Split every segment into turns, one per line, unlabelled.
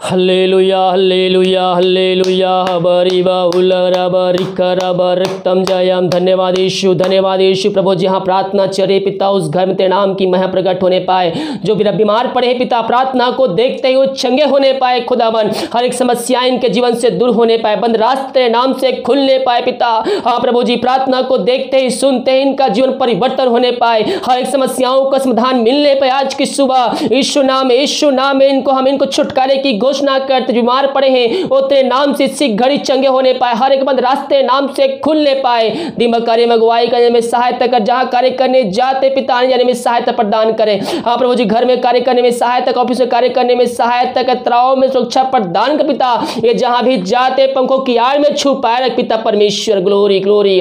Hallelujah हल्लेलुया हल्लेलुया हबरीबा उलरबा रिकरबा रक्तम जयम। धन्यवाद यीशु प्रभु जी। हाँ, प्रार्थना चले पिता, उस घर में तेरे नाम की महिमा प्रकट होने पाए। जो भी बीमार पड़े हैं पिता, प्रार्थना को देखते ही वो चंगे होने पाए खुदावन। हर एक समस्या इनके जीवन से दूर होने पाए, बंद रास्ते तेरे नाम से खुलने पाए पिता। हाँ प्रभु जी, प्रार्थना को देखते ही सुनते ही इनका जीवन परिवर्तन होने पाए, हर एक समस्याओं का समाधान मिलने पाए। आज की सुबह यीशु नाम में इनको छुटकारे की घोषणा करते। बीमार पड़े हैं वो तेरे नाम से इसी घड़ी चंगे होने पाए, हर एक बंद रास्ते नाम से खुलने पाए। दिमाग कार्य में अगुवाई करने में सहायता कर, जहां कार्य करने जाते पिता आने जाने में सहायता प्रदान करें। हाँ प्रभु जी, घर में कार्य करने में सहायता, ऑफिस में कार्य करने में सहायता कर, तनाव में सुरक्षा प्रदान कर पिता। ये जहां भी जाते पंखों की आड़ में छुपाए रख पिता परमेश्वर। ग्लोरी ग्लोरी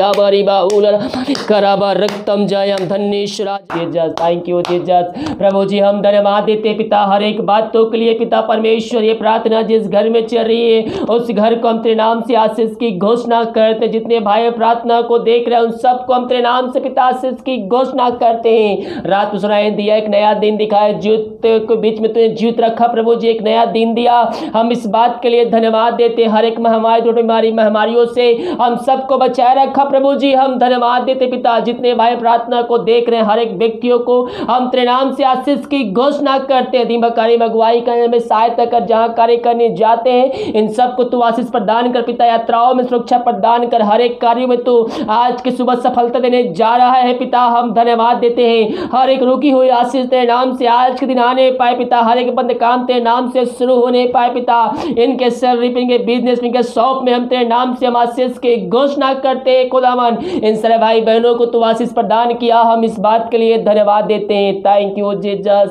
रक्तम जयम। धन्यवाद जीसस, थैंक यू जीसस। प्रभु जी हम धन्यवाद देते पिता हर एक बातों के लिए पिता परमेश्वर। ये प्रार्थना जिस घर में चल रही है उस घर को हम तेरे नाम से आशीष की घोषणा करते। जितने भाई प्रार्थना को देख रहे हैं उन सबको हम तेरे नाम से पिता आशीष की घोषणा करते हैं। रात में सुनाई दिया, एक नया दिन दिखाया, जीवित के बीच में तुझे जीवित रखा प्रभु जी, एक नया दिन दिया। हम इस बात के लिए धन्यवाद देते। हर एक महामारी महामारियों से हम सबको बचाए रखा प्रभु जी, हम धन्यवाद देते पिता। जितने भाई प्रार्थना को देख रहे हैं हर एक व्यक्तियों को हम तेरे नाम से आशीष की घोषणा करते हैं। दिमाग कार्य में अगुवाई करने में सहायता कर, जहां कार्य करने जाते हैं इन सबको तू आशीष प्रदान कर पिता। यात्राओं में सुरक्षा प्रदान कर, हर एक कार्य में तू आज की सुबह सफलता देने जा रहा है पिता। हम धन्यवाद देते हैं। हर एक रुकी हुई आशीष तेरे नाम से आज के दिन आने पाए पिता। हर एक बंद काम तेरे नाम से शुरू होने पाए पिता। इनके सैलरी, इनके बिजनेस, इनके शॉप में हम तेरे नाम से हम आशीष की घोषणा करते हैं खुदावन। इन सारे भाई बहनों को तू आशीष प्रदान किया, हम इस बात के लिए धन्यवाद देते हैं। Thank you Jesus.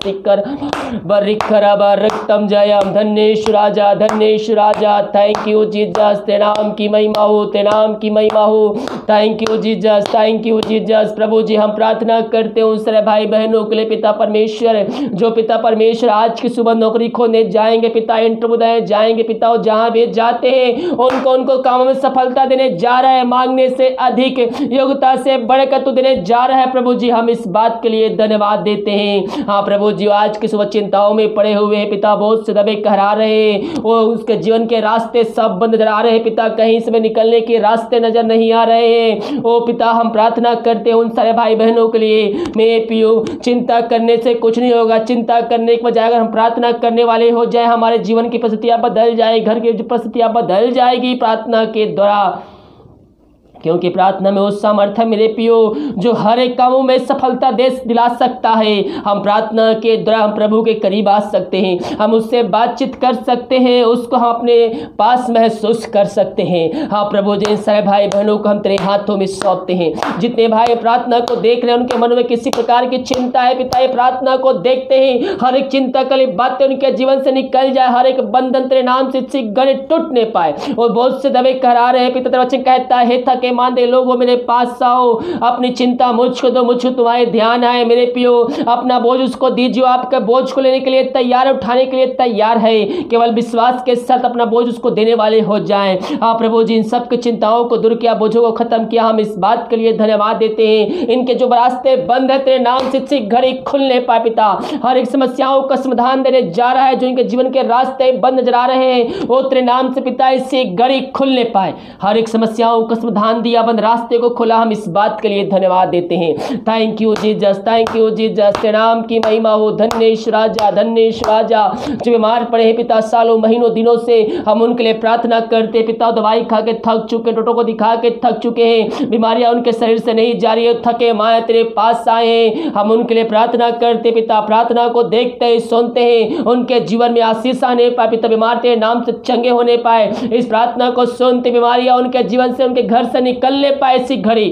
रक्तम जयम। धन्येश्वर राजा, धन्येश्वर राजा। Thank you Jesus. तेरे नाम की महिमा हो, तेरे नाम की महिमा हो। Thank you Jesus, thank you Jesus. प्रभु जी हम प्रार्थना करते हैं उन सारे भाई बहनों के लिए पिता परमेश्वर, जो पिता परमेश्वर आज की सुबह नौकरी खोने जाएंगे पिता, इंटरव्यू देने जाएंगे पिता, जहां भी जाते हैं उनको कामों में सफलता देने जा रहा है। मांगने से अधिक, योग्यता से बढ़कर तू देने जा रहा है प्रभु जी, हम इस बात के लिए धन्यवाद देते हैं। हाँ प्रभु जी, आज की सुबह चिंताओं में पड़े हुए हैं पिता, बहुत से दबे कहरा रहे हैं, वो उसके जीवन के रास्ते सब बंद नजर आ रहे हैं पिता, कहीं से निकलने के रास्ते नजर नहीं आ रहे हैं। ओ पिता हम प्रार्थना करते हैं उन सारे भाई बहनों के लिए। मैं पियो, चिंता करने से कुछ नहीं होगा, चिंता करने के बजाय अगर हम प्रार्थना करने वाले हो जाए हमारे जीवन की परिस्थितियां बदल जाए, घर की परिस्थितियां बदल जाएगी प्रार्थना के द्वारा, क्योंकि प्रार्थना में वो सामर्थ्य मेरे पियो जो हर एक कामों में सफलता दिला सकता है। हम प्रार्थना के द्वारा हम प्रभु के करीब आ सकते हैं, हम उससे बातचीत कर सकते हैं, उसको हम अपने पास महसूस कर सकते हैं। हाँ प्रभु जी, इन सारे भाई बहनों को हम तेरे हाथों में सौंपते हैं। जितने भाई प्रार्थना को देख रहे हैं उनके मन में किसी प्रकार की चिंता है पिता, ये प्रार्थना को देखते हैं हर एक चिंता वाली बातें उनके जीवन से निकल जाए, हर एक बंधन तेरे नाम से गले टूटने पाए। और बहुत से दबे करा रहे हैं पिता, तेरा वचन कहता है थके मांदे लोगों मेरे पास आओ, अपनी चिंता मुझको दो, मुझको तुम्हारे ध्यान आए। मेरे पियो अपना बोझ उसको दीजिए, आपके बोझ को लेने के लिए तैयार, उठाने के लिए तैयार है। केवल विश्वास के साथ अपना बोझ उसको देने वाले हो जाएं। हाँ प्रभु जी, इन सब की चिंताओं को दूर किया, बोझों को खत्म किया, हम इस बात के लिए धन्यवाद देते हैं। इनके जो रास्ते बंद है तेरे नाम से घड़ी खुलने पाए पिता। हर एक समस्याओं का समाधान देने जा रहा है, जो इनके जीवन के रास्ते बंद नजर आ रहे हैं वो तेरे नाम से पिता इससे घड़ी खुलने पाए। हर एक समस्याओं का समाधान दिया, बंद रास्ते को खोला, हम इस बात के लिए धन्यवाद देते हैं। Thank you Jesus, thank you Jesus. तेरे नाम की महिमा हो। धन्येश्वर राजा, धन्येश्वर राजा। जो बीमार पड़े हैं पिता सालों महीनों दिनों से, हम उनके लिए प्रार्थना करते हैं पिता। दवाई खा के थक चुके, डॉक्टरों को दिखा के थक चुके हैं, बीमारियां उनके शरीर से नहीं जा रही है, थके माए तेरे पास आए हैं, हम उनके लिए प्रार्थना करते पिता। प्रार्थना को देखते हैं, सुनते हैं, उनके जीवन में आशीष आने पाए पिता, बीमार तेरे नाम से चंगे होने पाए। इस प्रार्थना को सुनते बीमारियां उनके जीवन से, उनके घर से निकलने पाए इसी घड़ी।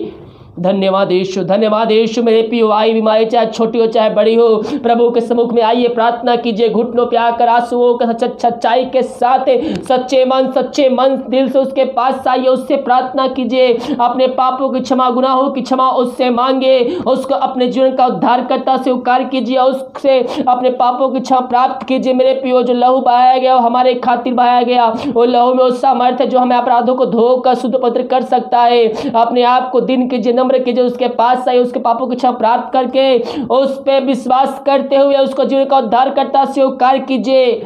धन्यवाद यीशु, धन्यवाद यीशु। मेरे पियो आई बीमारी चाहे छोटी हो चाहे बड़ी हो, प्रभु के सम्मुख में आइए, प्रार्थना कीजिए, घुटनों पे आकर आंसुओं के सच्चाई के साथ सच्चे मन दिल से उसके पास आइए, उससे प्रार्थना कीजिए, अपने पापों की क्षमा, गुनाहों की क्षमा उससे मांगे, उसको अपने जीवन का उद्धारकर्ता स्वीकार कीजिए, उससे अपने पापों की क्षमा प्राप्त कीजिए। मेरे पियो जो लहू बहाया गया हमारे खातिर बहाया गया, वो लहू में उस सामर्थ्य जो हमें अपराधों को धोकर शुद्ध पवित्र कर सकता है। अपने आप को दिन कीजिए, नम्र कीजिए, उसके पास आइए, उसके पापों की क्षमा प्राप्त करके उस पे विश्वास करते हुए उसको जीवन का उद्धारकर्ता स्वीकार कीजिए।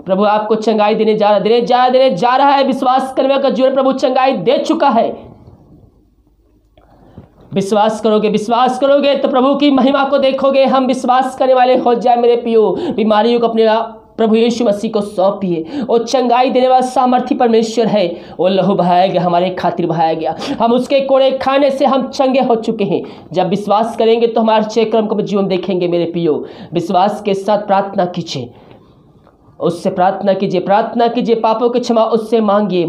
प्रभु आपको चंगाई देने जा रहा है। विश्वास करने का जीवन प्रभु चंगाई दे चुका है। विश्वास करोगे तो प्रभु की महिमा को देखोगे। हम विश्वास करने वाले हो जाए मेरे पियो। बीमारियों को अपने प्रभु यीशु मसीह को सौंपिए। वो चंगाई देने वाला सामर्थी परमेश्वर है। वो लहू बहाया गया, हमारे खातिर बहाया गया। हम उसके कोड़े खाने से हम चंगे हो चुके हैं। जब विश्वास करेंगे तो हमारे चक्रम को जीवन देखेंगे मेरे पियो। विश्वास के साथ प्रार्थना कीजिए, उससे प्रार्थना कीजिए। पापों की क्षमा उससे मांगिए।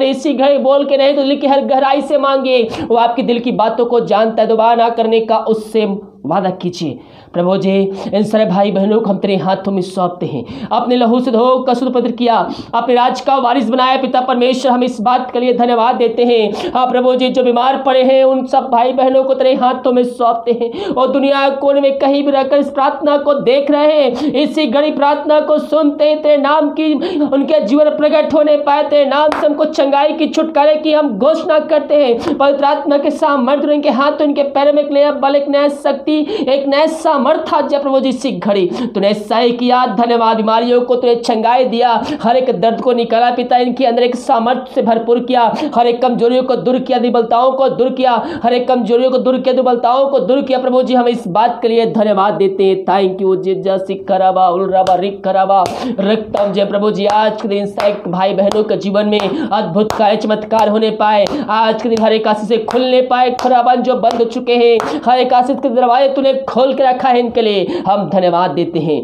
इसी घड़ी बोल के नहीं तो दिल की हर गहराई से मांगिए। वो आपकी दिल की बातों को जानता है। दोबारा ना करने का उससे वादा कीजिए। प्रभु जी, इन सारे भाई बहनों को हम तेरे हाथों में सौंपते हैं। अपने लहू से धो कर शुद्ध पवित्र किया, अपने राज का वारिस बनाया पिता परमेश्वर। हम इस बात के लिए धन्यवाद देते हैं। हाँ प्रभु जी, जो बीमार पड़े हैं उन सब भाई बहनों को तेरे हाथों में सौंपते हैं। और दुनिया कोने में कहीं भी रहकर इस प्रार्थना को देख रहे हैं, इसी घड़ी प्रार्थना को सुनते हैं। तेरे नाम की उनके जीवन प्रकट होने पाए। तेरे नाम से हमको चंगाई की, छुटकारे की हम घोषणा करते हैं। पवित्र आत्मा के सामर्थ्य उनके हाथ, उनके पैर में एक नया बल, एक नया शक्ति, एक नया सामर्थ्य जब प्रभु जी इसी घड़ी तूने सही किया। धन्यवाद। बीमारियों को तूने चंगाई दिया, हर एक दर्द को निकाला पिता। इनके अंदर एक सामर्थ्य से भरपूर किया, हर एक कमजोरियों को दूर किया, दुर्बलताओं को दूर किया, हर एक कमजोरियों को दूर किया, दुर्बलताओं को दूर किया। प्रभु जी हम इस बात के लिए धन्यवाद देते हैं। Thank you Jesus. सिकराबा उलराबा रिकराबा रक्तम जय प्रभु जी। आज के दिन साइक भाई बहनों के जीवन में अद्भुत कार्य चमत्कार होने पाए। आज के दिन हर एक आशीष से खुलने पाए। खराबन जो बंद हो चुके हैं, हर एक आशीष के दरवाजे तूने खोल के रखा है, इनके लिए हम धन्यवाद देते हैं।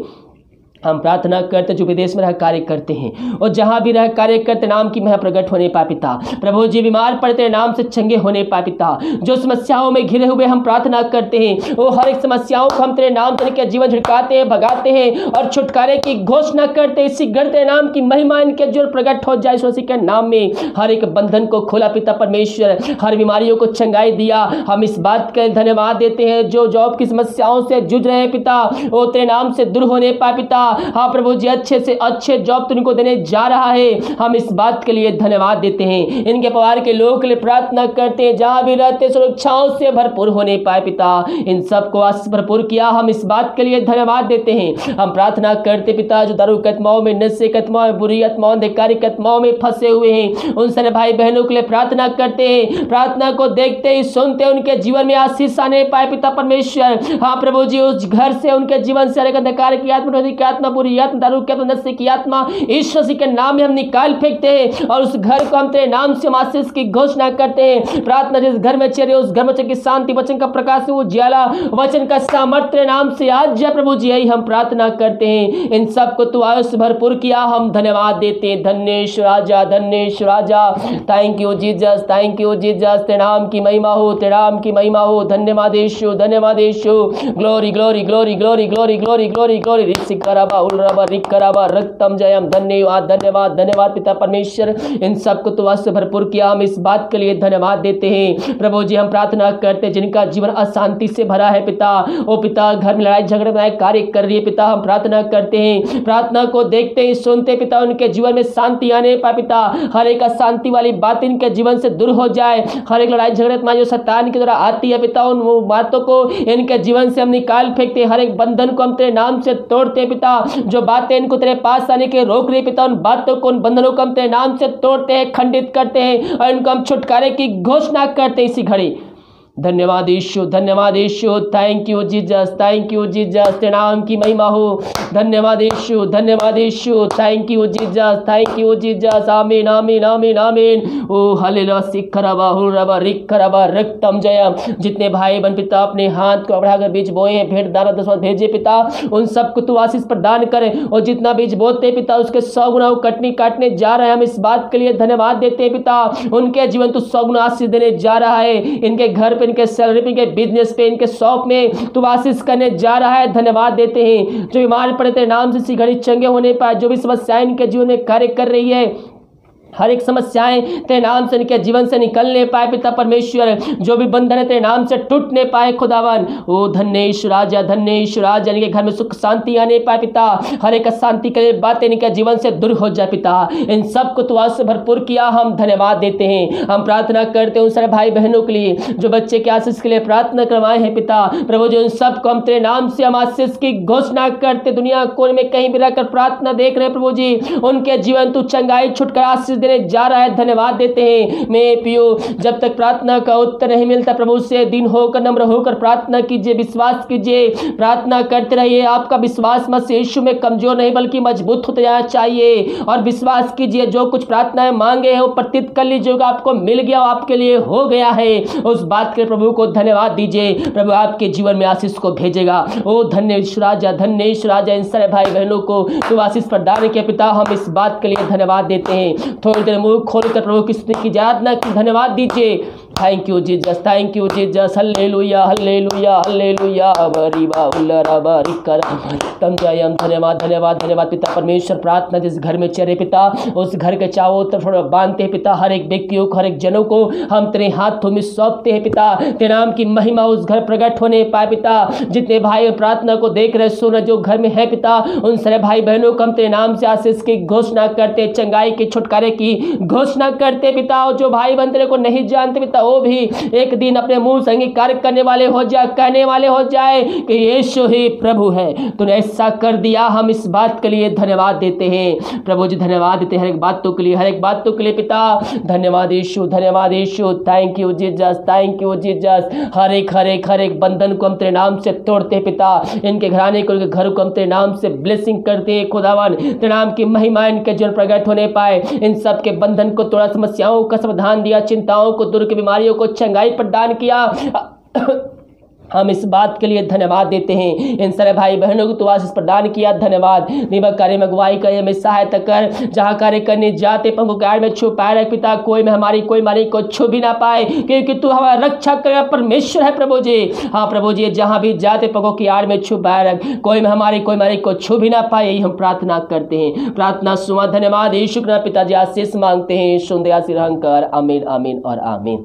हम प्रार्थना करते जो विदेश में रह कार्य करते हैं और जहां भी रह कार्य करते, नाम की महिमा प्रकट होने पाए पिता। प्रभु जी बीमार पड़ते नाम से चंगे होने पाए पिता। जो समस्याओं में घिरे हुए हम प्रार्थना करते हैं, वो हर एक समस्याओं को हम तेरे नाम से जीवन झिड़काते हैं, भगाते हैं और छुटकारे की घोषणा करते हैं। इसी गढ़ते नाम की महिमा इनके जो प्रकट हो जाए उसी के नाम में। हर एक बंधन को खोला पिता परमेश्वर, हर बीमारियों को चंगाई दिया। हम इस बात का धन्यवाद देते हैं। जो जॉब की समस्याओं से जूझ रहे हैं पिता, वो तेरे नाम से दूर होने पाए पिता। हाँ प्रभु जी, अच्छे से अच्छे जॉब तुमको देने जा रहा है। हम इस बात के लिए धन्यवाद देते हैं। इनके परिवार के लोगों के लिए प्रार्थना करते हैं, जहां भी रहते सुरक्षाओं से भरपूर होने पाए पिता। इन सबको आशीष भरपूर किया, हम इस बात के लिए धन्यवाद देते हैं। हम प्रार्थना करते पिता, जो दारू आत्माओं में, नशे आत्माओं में, बुरी आत्माओं, अंधकारिक आत्माओं में फंसे हुए हैं, उन सारे भाई बहनों के लिए प्रार्थना करते हैं। प्रार्थना को देखते ही सुनते उनके जीवन में आशीष आने पाए पिता परमेश्वर। हाँ प्रभु जी, उस घर से उनके जीवन से अंधकार की आत्मा, बुरी आत्मा, दारू की आत्मा, नशे की आत्मा, ईश्वर के नाम में हम निकाल फेंकते हैं और उस घर को हम तेरे नाम से आशीष की घोषणा करते हैं। प्रार्थना जिस घर में चले उस घर में की शांति, वचन का प्रकाश, उजियाला, वचन का सामर्थ्य नाम से आज जय प्रभु जी। यही हम प्रार्थना करते हैं। इन सबको तू आयुष भरपूर किया, हम धन्यवाद देते हैं। धन्येश्वर राजा, धन्येश्वर राजा। Thank you Jesus, thank you Jesus. तेरे नाम की महिमा हो, तेरे नाम की महिमा हो। धन्यवाद यीशु, धन्यवाद यीशु। Glory glory glory glory glory glory glory glory. रिसिकराबा उलराबा रिकराबा रक्तम जयम। धन्यवाद धन्यवाद धन्यवाद पिता परमेश्वर। इन सबको तो आज से भरपूर किया, हम इस बात के लिए धन्यवाद देते हैं। प्रभु जी हम प्रार्थना करते हैं, जिनका जीवन अशांति से भरा है पिता, ओ पिता घर में लड़ाई झगड़े में कार्य कर रही है पिता, हम प्रार्थना करते हैं। प्रार्थना को देखते ही सुनते पिता, उनके जीवन में शांति आने पाए पिता। हर एक अशांति वाली बात इनके जीवन से दूर हो जाए। हर एक लड़ाई झगड़े में जो शैतान के द्वारा आती है पिता, उन वो बातों को इनके जीवन से हम निकाल फेंकते हैं। हर एक बंधन को हम तेरे नाम से तोड़ते पिता। जो बातें इनको तेरे पास आने के रोक रही पिता, उन बातों को, उन बंधनों को हम तेरे नाम से तोड़ते हैं, खंडित करते हैं और इनको हम छुटकारे की घोषणा करते हैं इसी घड़ी। धन्यवाद यीशु, धन्यवाद यीशु। Thank you Jesus, thank you Jesus. तेरे नाम की महिमा हो। धन्यवाद यीशु, धन्यवाद यीशु। Thank you Jesus, thank you Jesus. आमीन आमीन आमीन आमीन। ओ हालेलुया। सिखरबा हुरबा रिखरबा रक्तम जयम। जितने भाई बहन पिता अपने हाथ को बढ़ाकर बीज बोए हैं, भेंट दाना दसवां भेजे पिता, उन सबको तू आशीष प्रदान करे। और जितना बीज बोते पिता, उसके 100 गुना कटनी काटने जा रहे हैं। हम इस बात के लिए धन्यवाद देते हैं पिता। उनके जीवन तू 100 गुना आशीष देने जा रहा है। इनके घर पे, इनके सैलरी पे, इनके बिजनेस पे, इनके शॉप में तू आशीष करने जा रहा है। धन्यवाद देते हैं। जो बीमार पड़े तेरे नाम से इसी घड़ी चंगे होने पाए। जो भी समस्याएं इनके जीवन में कार्य कर रही है, हर एक समस्याएं तेरे नाम से इनके जीवन से निकलने पाए पिता परमेश्वर, जो भी बंधन है तेरे नाम से टूटने पाए खुदावन। ओ धन्य राजा, धन्य राजा, इनके घर में सुख शांति आने पाए पिता। हर एक अशांति के लिए बातें इनके जीवन से दूर हो जाए पिता। इन सबको तू आज से भरपूर किया, हम धन्यवाद देते हैं। हम प्रार्थना करते हैं उन सारे भाई बहनों के लिए जो बच्चे के आशीष के लिए प्रार्थना करवाए हैं पिता प्रभु जी, उन सबको हम तेरे नाम से हम आशीष की घोषणा करते, दुनिया कोने में कहीं भी रहकर प्रार्थना देख रहे हैं प्रभु जी, उनके जीवन तू चंगाई छुटकारा आशीष देने जा रहा है। धन्यवाद देते हैं। मैं पियो जब तक प्रार्थना का उत्तर नहीं मिलता प्रभु से दिन होकर नम्र होकर प्रार्थना कीजिए, विश्वास कीजिए, प्रार्थना करते रहिए। आपका विश्वास मसीह यीशु में कमजोर नहीं बल्कि मजबूत होता जाना चाहिए। और विश्वास कीजिए जो कुछ प्रार्थनाएं मांगे हैं वो प्रतीत कर लीजिए, आपको मिल गया, आपके लिए हो गया है। उस बात के प्रभु को धन्यवाद दीजिए। प्रभु आपके जीवन में आशीष को भेजेगा। ओ धन्य राजा, धन्य राजा, इन सारे भाई बहनों को तू आशीष प्रदान किया पिता। हम इस बात के लिए धन्यवाद देते हैं। थोड़ी देर मुंह खोलकर प्रभु की स्तुति की आराधना की, धन्यवाद दीजिए। Thank you Jesus, thank you Jesus, हालेलुया हालेलुया हालेलुया, बरीबा उल्लरा बारिकर तम जयम। धन्यवाद धन्यवाद धन्यवाद पिता परमेश्वर। प्रार्थना जिस घर में चले पिता उस घर के चारों तरफ बांधते हैं पिता। हर एक व्यक्तियों को, हर एक जनों को हम तेरे हाथों में सौंपते हैं पिता। तेरे नाम की महिमा उस घर प्रकट होने पाए पिता। जितने भाई प्रार्थना को देख रहे सुन जो घर में है पिता, उन सारे भाई बहनों को हम तेरे नाम से आशीष की घोषणा करते, चंगाई के छुटकारे की घोषणा करते पिता। और जो भाई बहन तेरे को नहीं जानते पिता वो भी एक दिन अपने मुंह से अंगीकार करने वाले हो जाए, कहने वाले हो जाए कि यीशु ही प्रभु है। तूने ऐसा कर दिया, हम इस बात के लिए धन्यवाद देते हैं प्रभु जी। धन्यवाद देते हैं हर एक बातों के लिए, हर एक बातों के लिए पिता। धन्यवाद यीशु, धन्यवाद यीशु, thank you Jesus, thank you Jesus. हर एक बंधन को हम तेरे नाम से तोड़ते पिता। इनके घराने को, इनके घर को हम तेरे नाम से ब्लेसिंग करते हैं खुदावन। तेरे नाम की महिमा इनके जीवन प्रकट होने पाए। इन सब के बंधन को तोड़ा, समस्याओं का समाधान दिया, चिंताओं को दूर की, बीमारियों को चंगाई प्रदान किया। हम इस बात के लिए धन्यवाद देते हैं। इन सारे भाई बहनों को तू आशीष प्रदान किया, धन्यवाद। निबक कार्य में अगुवाई कर, हमें सहायता कर। जहाँ कार्य करने जाते पंखों के आड़ में छुपाए रख पिता। कोई में हमारी कोई मारी को छू भी ना पाए, क्योंकि तू हमारा रक्षा कर परमेश्वर है प्रभु जी। हाँ प्रभु जी, जहाँ भी जाते पंखों की आड़ में छुपाए रख, कोई में हमारी कोई मारी को छू भी ना पाए। यही हम प्रार्थना करते हैं। प्रार्थना सुना, धन्यवाद यीशु के पिताजी आशीष मांगते हैं। सुंदर आशीर्वाद, आमीन आमीन और आमीन।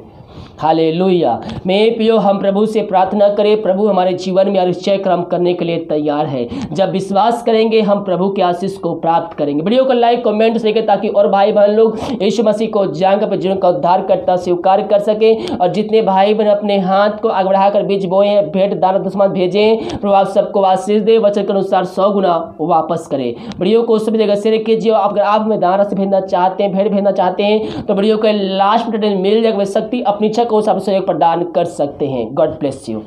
हालेलुया। मैं पियो हम प्रभु से प्रार्थना करें, प्रभु हमारे जीवन में अतिशय कर्म करने के लिए तैयार है। जब विश्वास करेंगे हम प्रभु के आशीष को प्राप्त करेंगे। वीडियो को लाइक कमेंट से ताकि और भाई बहन लोग यीशु मसीह को जानकर अपने जीवन का उद्धार करता स्वीकार कर सके। और जितने भाई बहन अपने हाथ को आगे बढ़ाकर बीज बोए हैं, भेंट दान दुश्मन भेजें, प्रभु आप सबको आशीष दे, वचन के अनुसार 100 गुना वापस करे। वीडियो को सभी जगह शेयर कीजिए। अगर आप हमें दान राशि भेजना चाहते हैं, भेंट भेजना चाहते हैं तो वीडियो के लास्ट में मिल जाएगा शक्ति अपनी को सहयोग प्रदान कर सकते हैं। God bless you.